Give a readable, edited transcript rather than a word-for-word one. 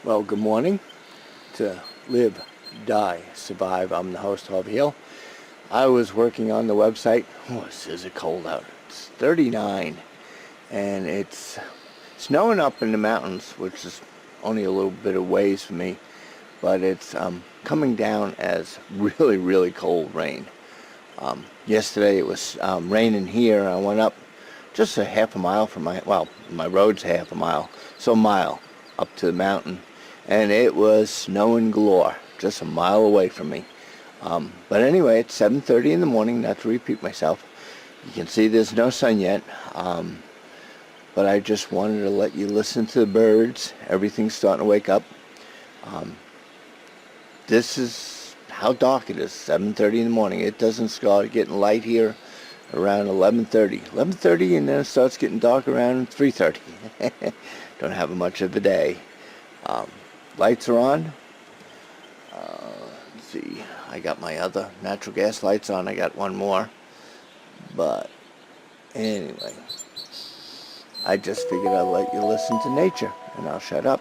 Well, good morning to Live, Die, Survive. I'm the host, Harvey. I was working on the website. Oh, is it cold out? It's 39, and it's snowing up in the mountains, which is only a little bit of ways for me, but it's coming down as really, really cold rain. Yesterday it was raining here. I went up just a half a mile from my road's half a mile, so a mile up to the mountain, and it was snowing galore just a mile away from me. But anyway, it's 7:30 in the morning, not to repeat myself. You can see there's no sun yet, but I just wanted to let you listen to the birds. Everything's starting to wake up. This is how dark it is, 7:30 in the morning. It doesn't start getting light here around 11:30. 11:30, and then it starts getting dark around 3:30. Don't have much of a day. Lights are on. Let's see, I got my other natural gas lights on. I got one more. But anyway, I just figured I'd let you listen to nature, and I'll shut up.